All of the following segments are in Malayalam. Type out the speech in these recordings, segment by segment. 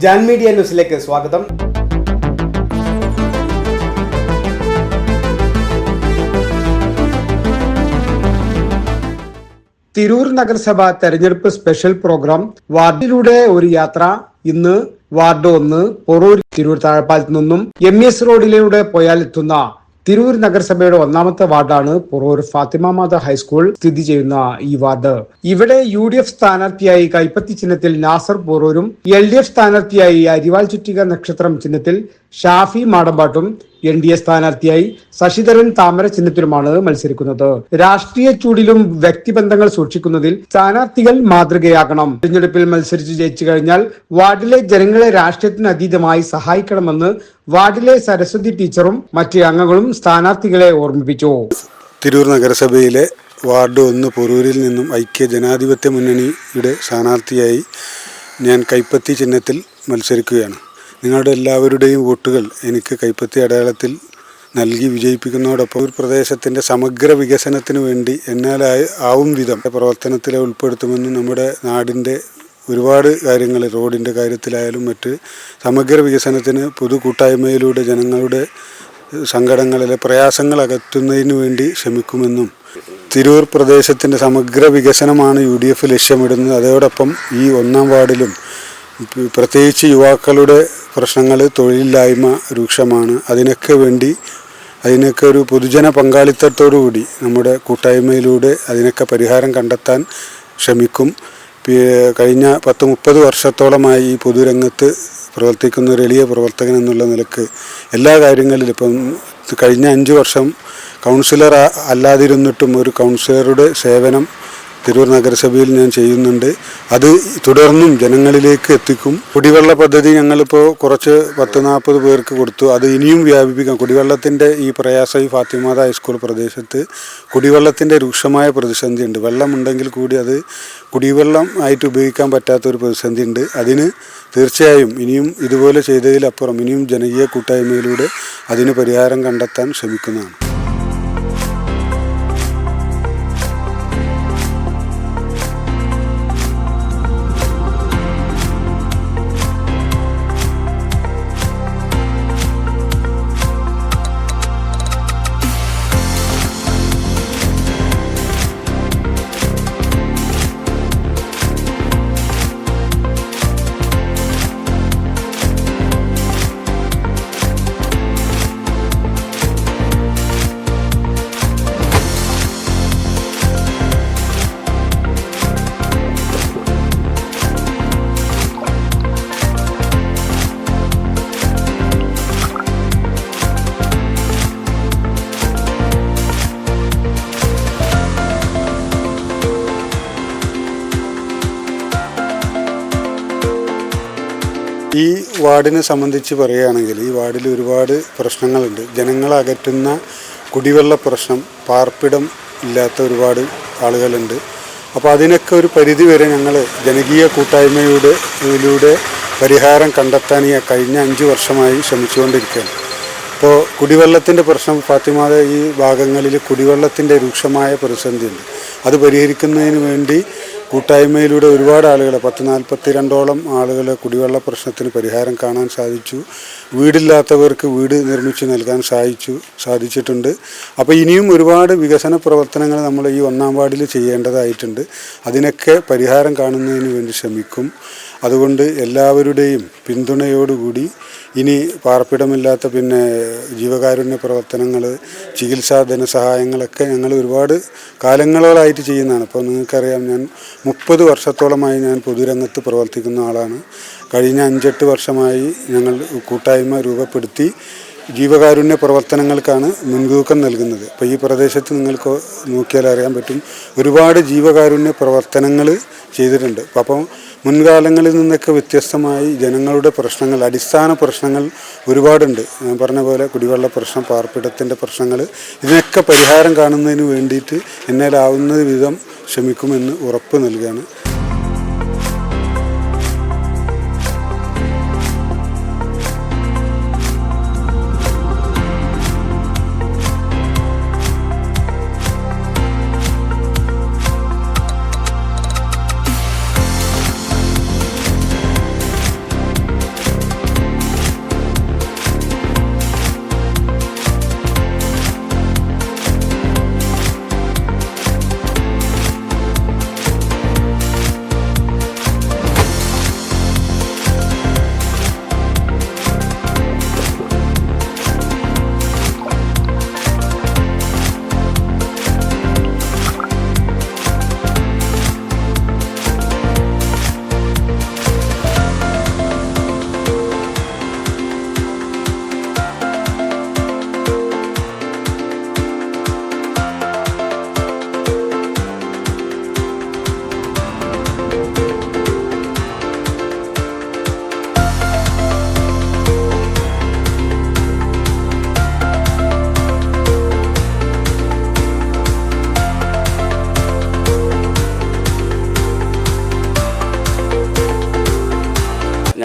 ജാൻ മീഡിയ ന്യൂസിലേക്ക് സ്വാഗതം. തിരൂർ നഗരസഭ തെരഞ്ഞെടുപ്പ് സ്പെഷ്യൽ പ്രോഗ്രാം വാർഡിലൂടെ ഒരു യാത്ര. ഇന്ന് വാർഡ് 1 പൊറൂർ തിരൂർ താഴെപ്പാലത്തു നിന്നും MS റോഡിലൂടെ പോയാൽ എത്തുന്ന തിരൂർ നഗരസഭയുടെ 1ാമത്തെ വാർഡാണ് പൊറൂർ ഫാത്തിമ മാത ഹൈസ്കൂൾ സ്ഥിതി ചെയ്യുന്ന ഈ വാർഡ്. ഇവിടെ UDF സ്ഥാനാർത്ഥിയായി കൈപ്പത്തി ചിഹ്നത്തിൽ നാസർ പൊറൂരും LDF സ്ഥാനാർത്ഥിയായി അരിവാൾ ചുറ്റിക നക്ഷത്രം ചിഹ്നത്തിൽ ഷാഫി മാടമ്പാട്ടും NDA സ്ഥാനാർത്ഥിയായി ശശിധരൻ താമര ചിഹ്നത്തിലുമാണ് മത്സരിക്കുന്നത്. രാഷ്ട്രീയ ചൂടിലും വ്യക്തിബന്ധങ്ങൾ സൂക്ഷിക്കുന്നതിൽ സ്ഥാനാർത്ഥികൾ മാതൃകയാകണം. തിരഞ്ഞെടുപ്പിൽ മത്സരിച്ച് ജയിച്ചു കഴിഞ്ഞാൽ വാർഡിലെ ജനങ്ങളെ രാഷ്ട്രീയത്തിന് അതീതമായി സഹായിക്കണമെന്ന് വാർഡിലെ സരസ്വതി ടീച്ചറും മറ്റ് അംഗങ്ങളും സ്ഥാനാർത്ഥികളെ ഓർമ്മിപ്പിച്ചു. തിരൂർ നഗരസഭയിലെ വാർഡ് 1 പൊറൂരിൽ നിന്നും ഐക്യ ജനാധിപത്യ മുന്നണിയുടെ സ്ഥാനാർത്ഥിയായി ഞാൻ കൈപ്പത്തി ചിഹ്നത്തിൽ മത്സരിക്കുകയാണ്. നിങ്ങളുടെ എല്ലാവരുടെയും വോട്ടുകൾ എനിക്ക് കൈപ്പത്തി അടയാളത്തിൽ നൽകി വിജയിപ്പിക്കുന്നതോടൊപ്പം ഒരു പ്രദേശത്തിൻ്റെ സമഗ്ര വികസനത്തിന് വേണ്ടി എന്നാൽ ആവും വിധം പ്രവർത്തനത്തിൽ ഉൾപ്പെടുത്തുമെന്നും നമ്മുടെ നാടിൻ്റെ ഒരുപാട് കാര്യങ്ങൾ റോഡിൻ്റെ കാര്യത്തിലായാലും മറ്റ് സമഗ്ര വികസനത്തിന് പൊതു കൂട്ടായ്മയിലൂടെ ജനങ്ങളുടെ സങ്കടങ്ങളിലെ പ്രയാസങ്ങൾ അകറ്റുന്നതിന് വേണ്ടി ശ്രമിക്കുമെന്നും തിരൂർ പ്രദേശത്തിൻ്റെ സമഗ്ര വികസനമാണ് UDF ലക്ഷ്യമിടുന്നത്. അതോടൊപ്പം ഈ 1ാം വാർഡിലും പ്രത്യേകിച്ച് യുവാക്കളുടെ പ്രശ്നങ്ങൾ, തൊഴിലില്ലായ്മ രൂക്ഷമാണ്. അതിനൊക്കെ ഒരു പൊതുജന പങ്കാളിത്തത്തോടുകൂടി നമ്മുടെ കൂട്ടായ്മയിലൂടെ അതിനൊക്കെ പരിഹാരം കണ്ടെത്താൻ ശ്രമിക്കും. കഴിഞ്ഞ 10-30 വർഷത്തോളമായി ഈ പൊതുരംഗത്ത് പ്രവർത്തിക്കുന്ന ഒരു എളിയ പ്രവർത്തകൻ എന്നുള്ള നിലക്ക് എല്ലാ കാര്യങ്ങളിലും ഇപ്പം കഴിഞ്ഞ 5 വർഷം കൗൺസിലർ അല്ലാതിരുന്നിട്ടും ഒരു കൗൺസിലറുടെ സേവനം തിരൂർ നഗരസഭയിൽ ഞാൻ ചെയ്യുന്നുണ്ട്. അത് തുടർന്നും ജനങ്ങളിലേക്ക് എത്തിക്കും. കുടിവെള്ള പദ്ധതി ഞങ്ങളിപ്പോൾ കുറച്ച് 10-40 പേർക്ക് കൊടുത്തു. അത് ഇനിയും വ്യാപിപ്പിക്കാം. കുടിവെള്ളത്തിൻ്റെ ഈ പ്രയാസം ഈ ഫാത്തിമാത ഹൈസ്കൂൾ പ്രദേശത്ത് കുടിവെള്ളത്തിൻ്റെ രൂക്ഷമായ പ്രതിസന്ധി ഉണ്ട്. വെള്ളമുണ്ടെങ്കിൽ കൂടി അത് കുടിവെള്ളം ആയിട്ട് ഉപയോഗിക്കാൻ പറ്റാത്തൊരു പ്രതിസന്ധി ഉണ്ട്. അതിന് തീർച്ചയായും ഇനിയും ഇതുപോലെ ചെയ്തതിലപ്പുറം ഇനിയും ജനകീയ കൂട്ടായ്മയിലൂടെ അതിന് പരിഹാരം കണ്ടെത്താൻ ശ്രമിക്കുന്നതാണ്. ഈ വാർഡിനെ സംബന്ധിച്ച് പറയുകയാണെങ്കിൽ ഈ വാർഡിൽ ഒരുപാട് പ്രശ്നങ്ങളുണ്ട്. ജനങ്ങളെ അകറ്റുന്ന കുടിവെള്ള പ്രശ്നം, പാർപ്പിടം ഇല്ലാത്ത ഒരുപാട് ആളുകളുണ്ട്. അപ്പോൾ അതിനൊക്കെ ഒരു പരിധി വരെ ഞങ്ങൾ ജനകീയ കൂട്ടായ്മയിലൂടെ പരിഹാരം കണ്ടെത്താൻ ഈ കഴിഞ്ഞ 5 വർഷമായി ശ്രമിച്ചുകൊണ്ടിരിക്കുകയാണ്. ഇപ്പോൾ കുടിവെള്ളത്തിൻ്റെ പ്രശ്നം ഫാത്തിമാത ഈ ഭാഗങ്ങളിൽ കുടിവെള്ളത്തിൻ്റെ രൂക്ഷമായ പ്രതിസന്ധിയുണ്ട്. അത് പരിഹരിക്കുന്നതിന് വേണ്ടി കൂട്ടായ്മയിലൂടെ ഒരുപാട് ആളുകളെ 10-42ഓളം ആളുകളെ കുടിവെള്ള പ്രശ്നത്തിന് പരിഹാരം കാണാൻ സാധിച്ചു. വീടില്ലാത്തവർക്ക് വീട് നിർമ്മിച്ച് നൽകാൻ സാധിച്ചിട്ടുണ്ട്. അപ്പോൾ ഇനിയും ഒരുപാട് വികസന പ്രവർത്തനങ്ങൾ നമ്മൾ ഈ 1ാം വാർഡിൽ ചെയ്യേണ്ടതായിട്ടുണ്ട്. അതിനൊക്കെ പരിഹാരം കാണുന്നതിന് വേണ്ടി ശ്രമിക്കും. അതുകൊണ്ട് എല്ലാവരുടെയും പിന്തുണയോടുകൂടി ഇനി പാർപ്പിടമില്ലാത്ത പിന്നെ ജീവകാരുണ്യ പ്രവർത്തനങ്ങൾ, ചികിത്സാ ധനസഹായങ്ങളൊക്കെ ഞങ്ങൾ ഒരുപാട് കാലങ്ങളോളായിട്ട് ചെയ്യുന്നതാണ്. അപ്പോൾ നിങ്ങൾക്കറിയാം, ഞാൻ 30 വർഷത്തോളമായി ഞാൻ പൊതുരംഗത്ത് പ്രവർത്തിക്കുന്ന ആളാണ്. കഴിഞ്ഞ 5-8 വർഷമായി ഞങ്ങൾ കൂട്ടായ്മ രൂപപ്പെടുത്തി ജീവകാരുണ്യ പ്രവർത്തനങ്ങൾക്കാണ് മുൻതൂക്കം നൽകുന്നത്. അപ്പോൾ ഈ പ്രദേശത്ത് നിങ്ങൾക്ക് നോക്കിയാൽ അറിയാൻ പറ്റും, ഒരുപാട് ജീവകാരുണ്യ പ്രവർത്തനങ്ങൾ ചെയ്തിട്ടുണ്ട്. അപ്പം മുൻകാലങ്ങളിൽ നിന്നൊക്കെ വ്യത്യസ്തമായി ജനങ്ങളുടെ പ്രശ്നങ്ങൾ, അടിസ്ഥാന പ്രശ്നങ്ങൾ ഒരുപാടുണ്ട്. ഞാൻ പറഞ്ഞ പോലെ കുടിവെള്ള പ്രശ്നം, പാർപ്പിടത്തിൻ്റെ പ്രശ്നങ്ങൾ, ഇതിനൊക്കെ പരിഹാരം കാണുന്നതിന് വേണ്ടിയിട്ട് എന്നാലാവുന്ന വിധം ശ്രമിക്കുമെന്ന് ഉറപ്പ് നൽകുകയാണ്.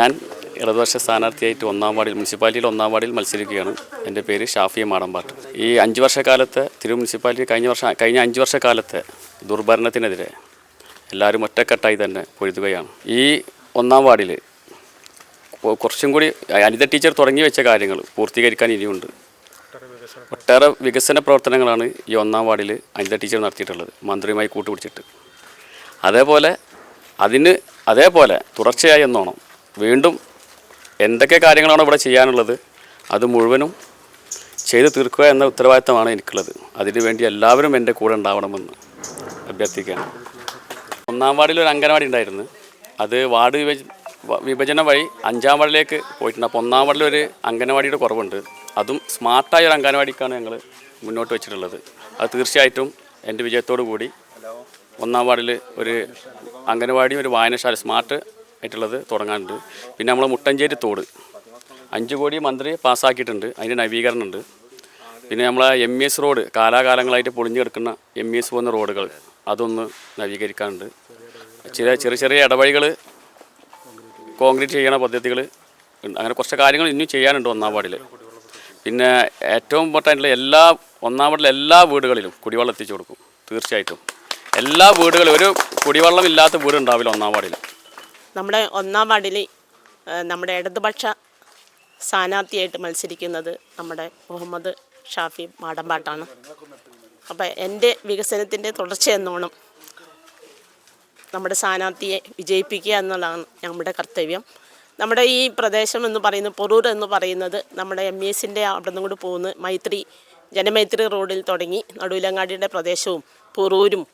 ഞാൻ ഇടതുപക്ഷ സ്ഥാനാർത്ഥിയായിട്ട് ഒന്നാം വാർഡിൽ മുനിസിപ്പാലിറ്റിയിൽ ഒന്നാം വാർഡിൽ മത്സരിക്കുകയാണ്. എൻ്റെ പേര് ഷാഫി മാടമ്പാട്ട്. ഈ 5 വർഷക്കാലത്തെ തിരൂർ മുനിസിപ്പാലിറ്റി കഴിഞ്ഞ 5 വർഷക്കാലത്തെ ദുർഭരണത്തിനെതിരെ എല്ലാവരും ഒറ്റക്കെട്ടായി തന്നെ പൊരുതുകയാണ്. ഈ ഒന്നാം വാർഡിൽ കുറച്ചും കൂടി അനിത ടീച്ചർ തുടങ്ങി വെച്ച കാര്യങ്ങൾ പൂർത്തീകരിക്കാൻ ഇനിയുണ്ട്. ഒട്ടേറെ വികസന പ്രവർത്തനങ്ങളാണ് ഈ ഒന്നാം വാർഡിൽ അനിത ടീച്ചർ നടത്തിയിട്ടുള്ളത്, മന്ത്രിയുമായി കൂട്ടുപിടിച്ചിട്ട്. അതേപോലെ തുടർച്ചയായി എന്നോണം വീണ്ടും എന്തൊക്കെ കാര്യങ്ങളാണ് ഇവിടെ ചെയ്യാനുള്ളത് അത് മുഴുവനും ചെയ്തു തീർക്കുക എന്ന ഉത്തരവാദിത്തമാണ് എനിക്കുള്ളത്. അതിനുവേണ്ടി എല്ലാവരും എൻ്റെ കൂടെ ഉണ്ടാവണമെന്ന് അഭ്യർത്ഥിക്കുകയാണ്. ഒന്നാം വാർഡിൽ ഒരു അംഗനവാടി ഉണ്ടായിരുന്നു. അത് വാർഡ് വിഭജനം വഴി 5-ാം വാർഡിലേക്ക് പോയിട്ടുണ്ട്. അപ്പോൾ ഒന്നാം വാർഡിൽ ഒരു അംഗനവാടിയുടെ കുറവുണ്ട്. അതും സ്മാർട്ടായ ഒരു അംഗനവാടിക്കാണ് ഞങ്ങൾ മുന്നോട്ട് വെച്ചിട്ടുള്ളത്. അത് തീർച്ചയായിട്ടും എൻ്റെ വിജയത്തോടു കൂടി ഒന്നാം വാർഡിൽ ഒരു അംഗനവാടിയും ഒരു വായനശാല സ്മാർട്ട് ആയിട്ടുള്ളത് തുടങ്ങാനുണ്ട്. പിന്നെ നമ്മൾ മുട്ടഞ്ചേരി തോട് 5 കോടി മന്ത്രി പാസ്സാക്കിയിട്ടുണ്ട്, അതിൻ്റെ നവീകരണമുണ്ട്. പിന്നെ നമ്മളെ MES റോഡ് കാലാകാലങ്ങളായിട്ട് പൊളിഞ്ഞു കിടക്കുന്ന MES പോകുന്ന റോഡുകൾ അതൊന്ന് നവീകരിക്കാനുണ്ട്. ചെറിയ ഇടവഴികൾ കോൺക്രീറ്റ് ചെയ്യുന്ന പദ്ധതികൾ ഉണ്ട്. അങ്ങനെ കുറച്ച് കാര്യങ്ങൾ ഇനിയും ചെയ്യാനുണ്ട് ഒന്നാം വാർഡിൽ. പിന്നെ ഏറ്റവും ഇമ്പോർട്ടൻ്റ് ഒന്നാം വാർഡിലെ എല്ലാ വീടുകളിലും കുടിവെള്ളം എത്തിച്ചു കൊടുക്കും. തീർച്ചയായിട്ടും എല്ലാ വീടുകളിലും ഒരു കുടിവെള്ളം ഇല്ലാത്ത വീടുണ്ടാവില്ല ഒന്നാം വാർഡിൽ. നമ്മുടെ ഒന്നാം വാർഡിൽ നമ്മുടെ ഇടതുപക്ഷ സ്ഥാനാർത്ഥിയായിട്ട് മത്സരിക്കുന്നത് നമ്മുടെ മുഹമ്മദ് ഷാഫി മാടമ്പാട്ടാണ്. അപ്പോൾ എൻ്റെ വികസനത്തിൻ്റെ തുടർച്ചയെന്നോണം നമ്മുടെ സ്ഥാനാർത്ഥിയെ വിജയിപ്പിക്കുക എന്നുള്ളതാണ് നമ്മുടെ കർത്തവ്യം. നമ്മുടെ ഈ പ്രദേശം എന്ന് പറയുന്നത് പൊറൂർ എന്ന് പറയുന്നത് നമ്മുടെ MESൻ്റെ അവിടെ നിന്നും കൂടി പോകുന്ന ജനമൈത്രി റോഡിൽ തുടങ്ങി നടുവിലങ്ങാടിയുടെ പ്രദേശവും പൊറൂരും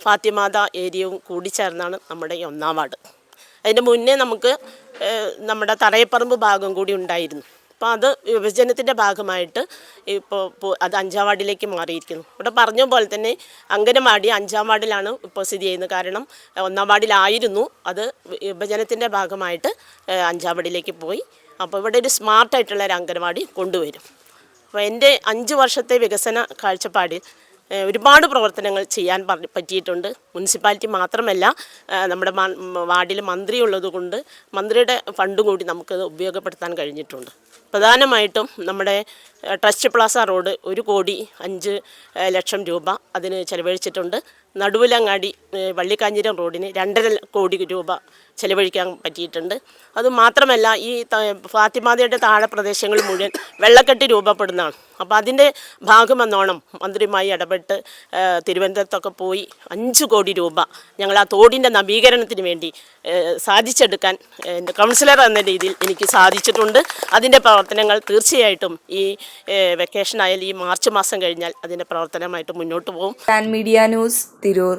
ഫാത്തിമാത ഏരിയയും കൂടിച്ചേർന്നാണ് നമ്മുടെ ഈ ഒന്നാം വാർഡ്. അതിൻ്റെ മുന്നേ നമുക്ക് നമ്മുടെ തറയപ്പറമ്പ് ഭാഗം കൂടി ഉണ്ടായിരുന്നു. അപ്പോൾ അത് വിഭജനത്തിൻ്റെ ഭാഗമായിട്ട് ഇപ്പോൾ അത് 5-ാം വാർഡിലേക്ക് മാറിയിരിക്കുന്നു. ഇവിടെ പറഞ്ഞ പോലെ തന്നെ അംഗനവാടി 5-ാം വാർഡിലാണ് ഇപ്പോൾ സ്ഥിതി ചെയ്യുന്നത്. കാരണം 1-ാം വാർഡിലായിരുന്നു, അത് വിഭജനത്തിൻ്റെ ഭാഗമായിട്ട് 5-ാം വാർഡിലേക്ക് പോയി. അപ്പോൾ ഇവിടെ ഒരു സ്മാർട്ടായിട്ടുള്ള ഒരു അംഗനവാടി കൊണ്ടുവരും. അപ്പോൾ എൻ്റെ 5 വർഷത്തെ വികസന കാഴ്ചപ്പാടിൽ ഒരുപാട് പ്രവർത്തനങ്ങൾ ചെയ്യാൻ പറ്റിയിട്ടുണ്ട്. മുനിസിപ്പാലിറ്റി മാത്രമല്ല, നമ്മുടെ വാർഡിൽ മന്ത്രി ഉള്ളതുകൊണ്ട് മന്ത്രിയുടെ ഫണ്ടും കൂടി നമുക്കത് ഉപയോഗപ്പെടുത്താൻ കഴിഞ്ഞിട്ടുണ്ട്. പ്രധാനമായിട്ടും നമ്മുടെ ട്രസ്റ്റ് പ്ലാസ റോഡ് 1,05,00,000 രൂപ അതിന് ചെലവഴിച്ചിട്ടുണ്ട്. നടുവിലങ്ങാടി വള്ളിക്കാഞ്ഞിരം റോഡിന് 2.5 കോടി രൂപ ചെലവഴിക്കാൻ പറ്റിയിട്ടുണ്ട്. അതുമാത്രമല്ല, ഈ ഫാത്തിമാതയുടെ താഴെ പ്രദേശങ്ങൾ മുഴുവൻ വെള്ളക്കെട്ട് രൂപപ്പെടുന്നതാണ്. അപ്പോൾ അതിൻ്റെ ഭാഗമെന്നോണം മന്ത്രിയുമായി ഇടപെട്ട് തിരുവനന്തപുരത്തൊക്കെ പോയി 5 കോടി രൂപ ഞങ്ങൾ ആ തോടിൻ്റെ നവീകരണത്തിന് വേണ്ടി സാധിച്ചെടുക്കാൻ എൻ്റെ കൗൺസിലർ എന്ന രീതിയിൽ എനിക്ക് സാധിച്ചിട്ടുണ്ട്. അതിൻ്റെ പ്രവർത്തനങ്ങൾ തീർച്ചയായിട്ടും ഈ വെക്കേഷൻ ആയാലും ഈ മാർച്ച് മാസം കഴിഞ്ഞാൽ അതിൻ്റെ പ്രവർത്തനമായിട്ട് മുന്നോട്ട് പോകും. Media news Tirur.